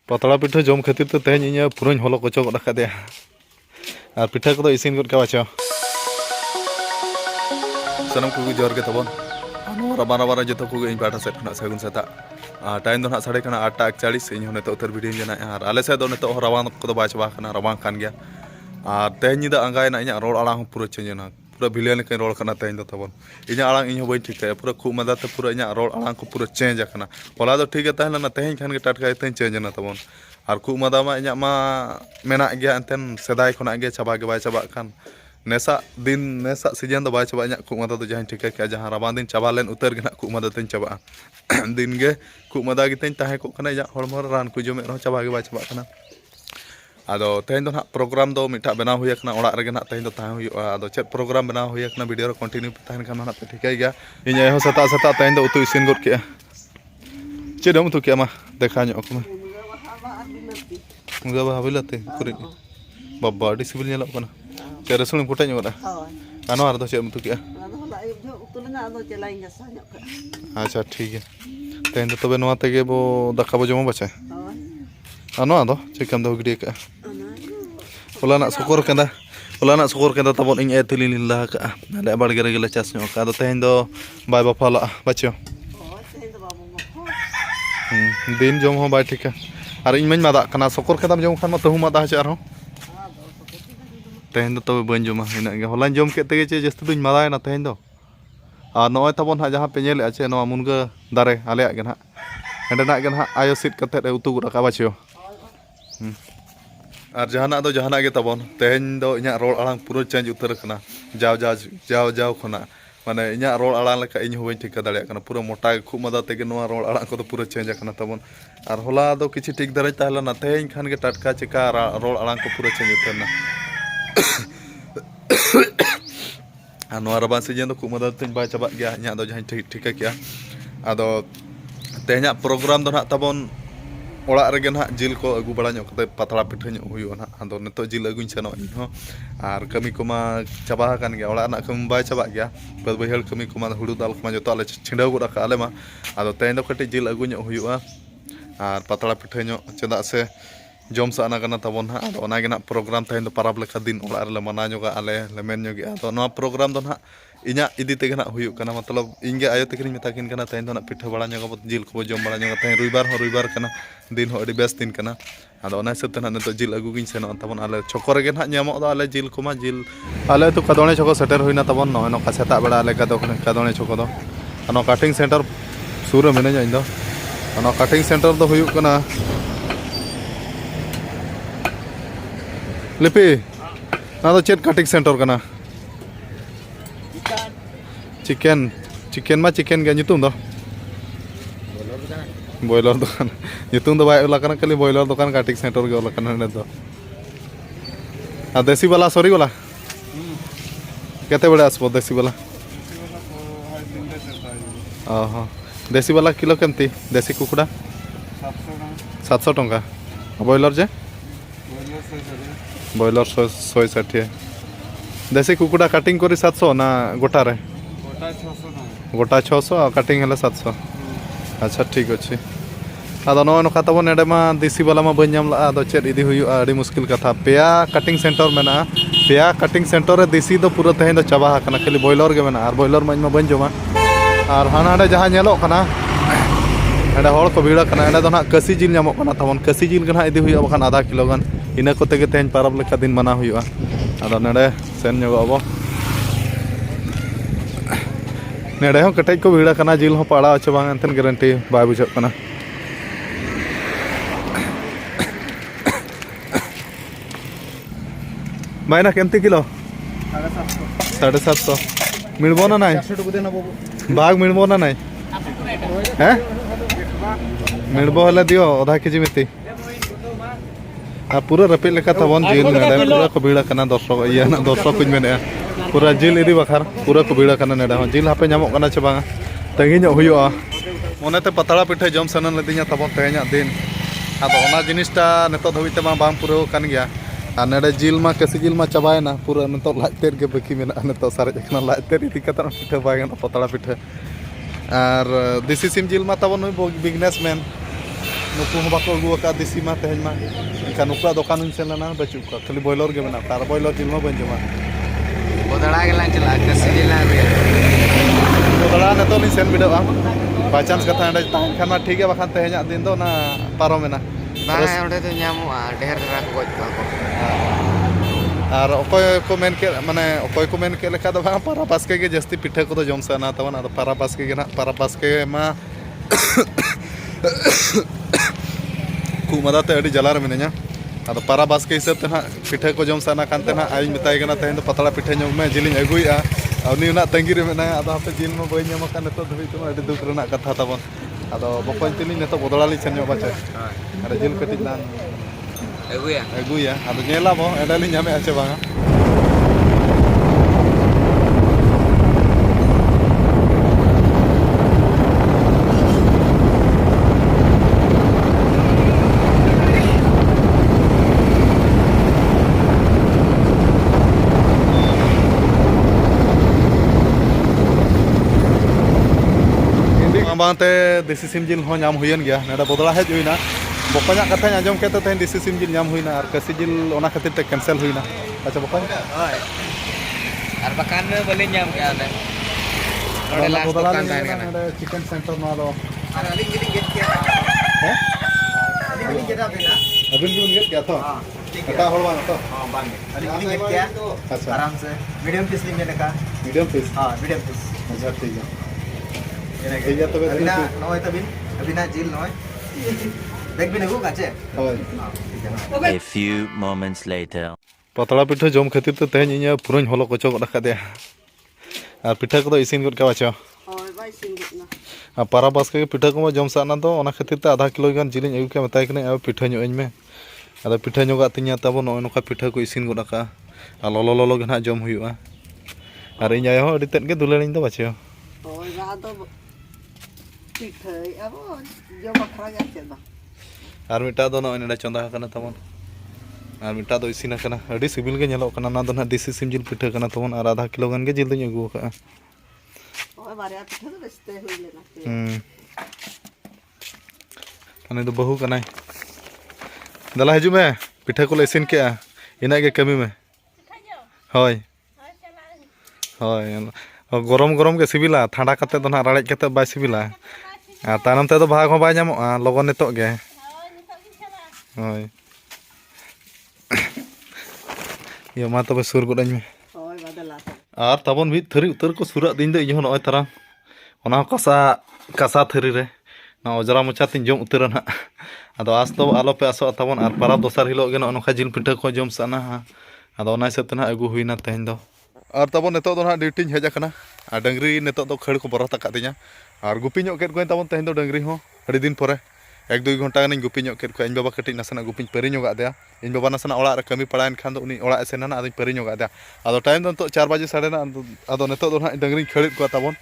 Patala piঠा jom khatir te tehny inya purañ holok ocho god akadea. Ar piঠा kodo isin god ka bacho. Sanam kugu jor ge tabon. Anu rabara joto kugu ᱤᱧ ᱯᱟᱦᱴᱟ ᱥᱮᱫ ᱠᱷᱚᱱᱟᱜ ᱥᱟᱹᱜᱩᱱ ᱥᱮᱛᱟᱜ time ᱫᱚ ᱱᱟᱜ ᱥᱟᱲᱮ ᱠᱟᱱᱟ 8:41 ᱤᱧ ᱦᱚᱸ ᱱᱤᱛᱚᱜ ᱩᱛᱟᱹᱨ ᱵᱷᱤᱰᱤᱭᱳᱧ ᱵᱮᱱᱟᱣᱮᱜᱼᱟ ᱟᱨ ᱟᱞᱮ ᱥᱮᱫ ᱫᱚ ᱱᱤᱛᱚᱜ ᱦᱚᱸ ᱨᱟᱵᱟᱝ ᱠᱚᱫᱚ ᱵᱟᱭ ᱪᱟᱵᱟ ᱟᱠᱟᱱᱟ ᱨᱟᱵᱟᱝ ᱠᱟᱱ ᱜᱮᱭᱟ ᱟᱨ ᱛᱮᱦᱮᱧ ᱧᱤᱫᱟᱹ ᱟᱸᱜᱟᱭᱮᱱᱟ ᱤᱧᱟᱹᱜ ᱨᱚᱲ ᱟᱲᱟᱝ ᱦᱚᱸ ᱯᱩᱨᱟᱹ ᱪᱮᱧᱡᱽ ᱮᱱᱟ ᱯᱩᱨᱟᱹ ᱵᱷᱤᱞᱤᱭᱟᱹ ᱞᱮᱠᱟᱧ ᱨᱚᱲ ᱠᱟᱱᱟ ᱛᱮᱦᱮᱧ ᱫᱚ ᱛᱟᱵᱚᱱ ᱤᱧᱟᱹᱜ ᱟᱲᱟᱝ ᱤᱧ ᱦᱚᱸ ᱵᱟᱹᱧ ᱴᱷᱤᱠᱟᱹᱭᱟ ᱯᱩᱨᱟᱹ ᱠᱷᱩᱜ ᱢᱟᱸᱫᱟ ᱛᱮ ᱯᱩᱨᱟᱹ ᱤᱧᱟᱹᱜ ᱨᱚᱲ ᱟᱲᱟᱝ ᱠᱚ ᱯᱩᱨᱟᱹ ᱪᱮᱧᱡᱽ ᱟᱠᱟᱱᱟ ᱦᱚᱞᱟ ᱫᱚ ᱴᱷᱤᱠ ᱜᱮ ᱛᱟᱦᱮᱸ ᱞᱮᱱᱟ ᱛᱮᱦᱮᱧ ᱠᱷᱟᱱ ᱜᱮ ᱴᱟᱴᱠᱟ ᱤᱛᱟᱹᱧ ᱪᱮᱧᱡᱽ ᱮᱱᱟ ᱛᱟᱵᱚᱱ ᱟᱨ ᱠᱷᱩᱜ ᱢᱟᱸᱫᱟ ᱢᱟ ᱤᱧᱟᱹᱜ ᱢᱟ ᱢᱮᱱᱟᱜ ᱜᱮᱭᱟ ᱮᱱᱛᱮᱱ ᱥᱮᱫᱟᱭ ᱠᱷᱚᱱᱟᱜ ᱜᱮ ᱪᱟᱵᱟ ᱜᱮ ᱵᱟᱭ ᱪᱟᱵᱟᱜ ᱠᱟᱱ नेसा दिन नेसा सीजन दो बाय चबा इᱧᱟᱹᱜ ᱠᱷᱩᱜ ᱢᱟᱸᱫᱟ ᱫᱚ ᱡᱟᱦᱟᱸᱧ ᱴᱷᱤᱠᱟᱹ ᱠᱮᱜᱼᱟ ᱡᱟᱦᱟᱸ ᱨᱟᱵᱟᱝ ᱫᱤन ᱪᱟᱵᱟ ᱞᱮᱱ ᱩᱛᱟᱹᱨ ᱜᱮ ᱱᱟᱜ ᱠᱷᱩᱜ ᱢᱟᱸᱫᱟ ᱛᱤᱧ ᱪᱟᱵᱟᱜᱼᱟ दिन गे ᱠᱷᱩᱜ ᱢᱟᱸᱫᱟ ᱜᱮᱛᱤᱧ ᱛᱟᱦᱮᱸ ᱠᱚᱜ ᱠᱟᱱᱟ ᱤᱧᱟᱹᱜ ᱦᱚᱲᱢᱚ ᱨᱮ ᱨᱟᱱ ᱠᱚ ᱡᱚᱢᱮᱫ ᱨᱮᱦᱚᱸ ᱪᱟᱵᱟ ᱜᱮ ᱵᱟᱭ ᱪᱟᱵᱟᱜ ᱠᱟᱱᱟ ᱟᱫᱚ ᱛᱮᱦᱮᱧ ᱫᱚ ᱱᱟᱜ ᱯᱨᱳᱜᱨᱟᱢ ᱫᱚ ᱢᱤᱫᱴᱟᱝ ᱵᱮᱱᱟᱣ ᱦᱩᱭ ᱟᱠᱟᱱᱟ ᱚᱲᱟᱜ ᱨᱮᱜᱮ ᱱᱟᱜ ᱛᱮᱦᱮᱧ ᱫᱚ ᱛᱟᱦᱮᱸ ᱦᱩᱭᱩᱜᱼᱟ ᱟᱫᱚ ᱪᱮᱫ ᱯᱨᱳᱜᱨᱟम ᱵᱮᱱᱟᱣ ᱦᱩᱭ ᱟᱠᱟᱱᱟ ᱵᱷᱤᱰᱤᱭᱳ ᱨᱮ ᱠᱚᱱᱴᱤᱱᱤᱭᱩ ᱛᱟᱦᱮᱱ ᱠᱷᱟᱱ ᱱᱟᱜ ᱯᱮ ᱴᱷᱤᱠᱟᱹᱭ ᱜᱮᱭᱟ ᱤᱧ ᱟᱭᱳ ᱥᱮᱛᱟᱜ ᱥᱮᱛᱟᱜ ᱛᱮᱦᱮᱧ ᱫᱚ ᱩᱛᱩ ᱤᱥᱤᱱ ᱜᱚᱫ ᱠᱮᱜᱼᱟ ᱪᱮᱫ ᱮᱢ ᱩᱛᱩ ᱠᱮᱜᱼᱟ ᱢᱟ ᱫᱮᱠᱷᱟᱣ ᱧᱚᱜ ᱠᱚᱢᱮ मुंगा बहा बिलाते कुरी बाबा आड़ी CIBIL ñelok kana ce rasul putai ñok da anu ar do ce mutu kia acha ठीक है तेन तो तबे नवा तेगे बो दाका बो जमा बचे anu ado cekam do gede ka ulana sokor kenda tabon ing etililillah ka ada bar gere gele cas ñok ado tehin do bay bapala bacho दिन जम हो बाय ठीक है और इन मन मादा कना सकर कदम जम खान तहु मादा चे आरो तेहन तो बन जमा इना गे हलान जम के तेगे चे जस्त दुñ मादायना तेहन दो और नय तबन हा जहां पे नेले चे नो मुनगा दारे आले गे ना हेडना गे ना आयो सिट कते उतु गुड का बाचियो और जहाना गे तबन तेहन दो इना रोड आलांग पूरा चेंज उतर कना जाव खना माने इना रोड आलांग लेका इन होय ठीक दाड़े कना पूरा मोटा खूब मदा तेगे नो रोड आलांग को पूरा चेंज कना तबन और होला दो किछि ठीक दारे ताहला तेहन खान गे टटका चिका रोड आलांग को पूरा चेंज उतरना और नो रबा सीजन दो खूब मदा तिन बाय चबा गया इना दो जहां ठीक किया आदो तेहना प्रोग्राम दो ना तबन ओड़ा रेगे ना जिल को अगु बड़ा ñok कते पतला पिठा ñok हुयो ना आदो नितो जिल अगुñ सेनो इन हो और कमी कोमा चबा कान गया ओड़ा ना कमी बाय चबा गया बद बहल कमी कोमा हुडु दाल कोमा जतो आले छिंडाव गुड का आले मा आदो तेन दो कटे जिल अगु ñok हुयो और पतला पिठा ñok चेदा से जम साना कना तबन हा आदो ओना गे ना प्रोग्राम तेन दो पाराब लेखा दिन ओड़ा रे मना ñoga आले लेमेन ñogi आदो नो प्रोग्राम दो ना इना इदी तेगे ना हुयो कना मतलब इंगे आयो तकिन मेताकिन कना तेन दो ना पिठा बड़ा ñoga जिल को जम बड़ा ñoga तेन रुइबार कना दिन हो अड़ी बेस दिन कना आदो ओना हिसाब ते ना नितो जिल अगु गिन सेनो तबन आले छको रेगे ना ñamok दो आले जिल कोमा जिल आले तो कादोणे छको सेटर हुइना तबन नो नो का सेता बड़ा आले कादोणे छको दो नो कटिंग सेंटर सुर मेने इन दो नो कटिंग सेंटर दो हुयो कना लिपि ना तो चेट कटिंग सेंटर कना चिकन मा चिकन गे nyutum दो बॉयलर दुकान nyutum दो बाय ओला कना खाली बॉयलर दुकान कटिंग सेंटर गे ओला कना ने दो आ देसी वाला सॉरी वाला केते बड़े आसबो देसी वाला ओहो देसी वाला किलो केमती देसी कुकुड़ा 700 टंका बॉयलर जे बॉयलर 160 देसी कुकुड़ा कटिंग करी 700 ना गोटा रे गोटा 600 और कटिंग हेले 700 अच्छा ठीक अच्छे आदो नो नो खाता बन एडे मा देसी वाला मा बन ला आदो चेद इदी हुयु आडी मुश्किल कथा पेया कटिंग सेंटर मेना पेया कटिंग सेंटर रे देसी दो पूरा तेहन दो चाबा कना खाली बॉयलर गे मेना और बॉयलर मा बन जमा और हाना हाडे जहां नेलो कना एडे हड़ को भीड़ कना एडे दो ना कसी जिल नामो कना तबन कसी जिल गना इदी हुयु बखान आधा किलो गान इना कोते गे तेहन पारब लेखा दिन मना हुयु आदो नेडे सेन ñogo अबो नेडे हो कटाई को भीड़ कना जिल हो पाड़ा अच्छे बांग अंतन गारंटी बाय बुझ कना मायना केमती किलो 750 मिलबो ना नाई बाग मिलबो ना नाई हैं मिलबो हले दियो आधा केजी मिती आ पूरा रपे लेका तबन जिल नेडे पूरा को भीड़ कना 200 इया ना 200 कुछ मेने पूरा जिल इदी बखार पूरा को भीड़ कना नेडे जिल हापे ñamok कना चे बांगा तंगी ñok हुयो मोनेते पतला पिठा जम सनन लदिया तबन तेहना दिन आदो ओना जिनिसटा नेतो धबिते मा बाम पूरा कान गया आ नेडे जिल मा कसी जिल मा चाबायना पूरा नेतो लाइतेर गे बाकी मेना नेतो सारे एकना लाइतेर इदी कता पिठा बागना पतला पिठा और देसी सिम जिल मा तबन बिजनेसमैन नुकु हूँ बाको अगू का देसी मा तेहन मा इनका नुकुआ दुकान हूँ सेन लेना बचू का खाली बॉयलर के बना तार बॉयलर जिल मा बन जमा बोदड़ा के लान चला कसी जिला में बदला ने तो नहीं सेन बिडा बाय चांस कथा अंडे ताहन खान मा ठीक है बखान तेहन दिन दो ना पारो मेना बांगा ओंडे तो ᱧᱟᱢᱚᱜᱼᱟ ढेर धरा को गज को और अकोय को मेन के माने अकोय को मेन के लेखा दो भांग पारा बास्के के जस्ती पिठा को तो जम साना तवन आदो पारा बास्के के ना पारा बास्के मा कुमादा ते अडी जलार मिनया आदो पारा बास्के हिसाब ते ना पिठा को जम साना कानते ना आई मिताय गना तेन तो पतला पिठा ᱧᱚᱜ में जिलिन अगुया उनी उना तंगी रे मेना आदो हापे जिल में बई ᱧᱟᱢ का नतो धबी तो अडी दुख रना कथा तवन आदो बकोय तिली नतो बदला ली सेन ᱧᱚᱜ बाचे अरे जिल कटी लान अगुया आदो नेला मो एडाली ᱧᱟᱢे आचे बांगा बांते देसी सिम जिल हो नाम हुयन गया नेडा बदला हेज हुईना बकया कथा आजम केते तेन देसी सिम जिल नाम हुईना और कसी जिल ओना खातिर ते कैंसिल हुईना अच्छा बकया होय और बकान में बले ᱧᱟᱢ के आले नोडे लास्ट दुकान तान kana चिकन सेंटर मा दो और अलिंग गिलिंग गेट के हैं अलिंग गेट आबेना अबिन गुन गेट क्या तो हां ठीक है कटा होल बांग तो हां बांग अलिंग गिलिंग गेट क्या अच्छा आराम से मीडियम पीस ली मैंने कहा मीडियम पीस हां मीडियम पीस अच्छा ठीक है ये ये तो अभी ना नोय तबिन अभी ना जिल नोय देख भी नगु काचे होय ठीक है A few moments later. पतला पिठा जम खातिर तो तेन इኛ पुरन हलो कोचो गड का दे और पिठा को इसिन गड का बाचो होय बाय सिन गना आ पारा बास के पिठा को जम साना तो ओना खातिर ते आधा किलो गान जिलिन अगु के मताय कने अब पिठा ᱧᱚᱜ में आदा पिठा ᱧᱚᱜ तिnya तब नो नोका पिठा को इसिन गड का आ ललो ललो गना जम हुआ और इኛ हो अडी तेन के दुलानिन तो बाचो होय बा तो पिठै अब जो बखरा गया चेदा और मिटा दो नो नेडा चंदा कना तमन और मिटा दो इसिना कना अडी सिबिल के नेलो कना ना दो ना देसी सिम जिल पिठा कना तमन और आधा किलो गान के जिल दो अगु का होय बारिया पिठै तो बेचते होई लेना अने तो बहु कनाय दला हजू में पिठा को इसिन के इना के कमी में होय होय गरम गरम के सिबिला ठंडा कते तो ना राड़े कते बाय सिबिला आ तानम ते तो भाग हो बाय ᱧᱟᱢᱚᱜᱼᱟ लगन नितो गे होय ये मा तबे सुर गडन में होय बदला और तबन मिद थरी उतर को सुरा दिन दो इहो नय तारा ओना कसा कसा थरी रे ना अजरा मोचा तिन जम उतर ना आदो आस तो आलो पे आसो तबन और पारा दोसर हिलो गे नोखा जिल पिठा को जम साना आदो ओना से तना अगु हुइना तेन दो और तबन नितो दो ना ड्यूटी हेज आकना आ डंगरी नितो दो खड़ को बरत का दिया और गुपी ᱧᱚᱜ केट को तबन तेन दो डंगरी हो अड़ी दिन परे 1-2 घंटा गानी गुपी ᱧᱚᱜ केट को इन बाबा कटिज नसना गुपी पेरी ᱧᱚᱜ दिया इन बाबा नसना ओड़ा रे कमी पड़ायन खान दो उनी ओड़ा सेना आदि पेरी ᱧᱚᱜ दिया आदो टाइम दो 4 बजे साढ़े ना आदो नितो दो ना डंगरी खड़ित को तबन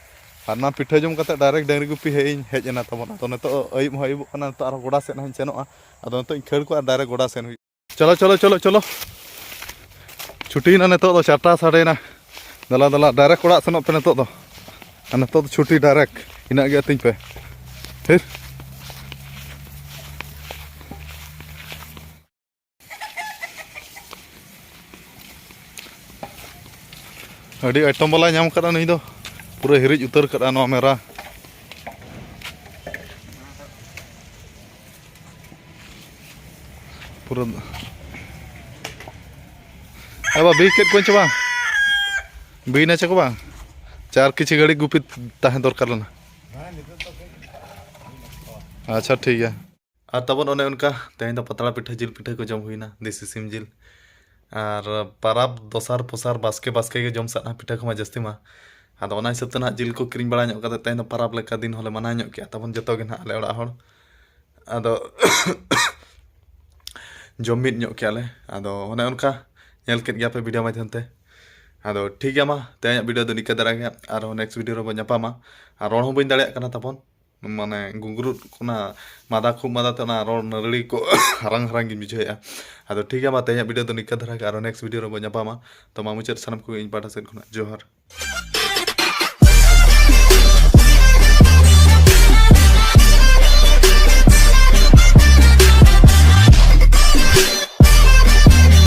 और ना पिठा जम कते डायरेक्ट डंगरी गुपी हेज एना तबन आदो नितो अयुब हो अयुब कना तो आरो गोडा सेन हन सेनोआ आदो नितो खड़ को डायरेक्ट गोडा सेन हुई चलो चलो चलो चलो छुट्टी ना नितो दो 4टा साढ़े ना दला दला डायरेक्ट ओड़ा सेनो पे नितो दो नितो दो छुट्टी डायरेक्ट इना गे तिन पे फिर अड़ी आइटम वाला नाम करा नहीं दो पूरा हिरिज उतर करा नो मेरा पूरा अब बी केट को चबा बी ना चकबा 4 किछि गाड़ी गुपी ताहे दरकार लना अच्छा ठीक है और तबन ओने उनका तेन दो पतला पिठा जिल पिठा को जम हुईना देसी सिम जिल और पाराब दोसार पोसार बास्के बास्के के जम साना पिठा को जस्ती मा आदो ओना हिसाब तना जिल को क्रीम बड़ा ᱧᱚᱜ कते तेन पाराब लेका दिन होले मना ᱧᱚᱜ के तबन जतो गे ना आले ओड़ा हड़ आदो जम मिद ᱧᱚᱜ के आले आदो ओने उनका नेल केट गया पे वीडियो माध्यम ते आदो ठीक गया मा तेन वीडियो दो निका दरा गया और नेक्स्ट वीडियो रो बन्यापामा और रोण हो बइन दाड़िया कना तबन माने गुंगुरु कोना मादा खूब मादा तो ना रोड नरड़ी को हरंग हरंग गिन बुझाया आदो ठीक है मा तेन वीडियो दो निका दरा गया और नेक्स्ट वीडियो रो बन्यापामा तो मा मुचाद सानम को इन पाटा सेट खुना जोहार।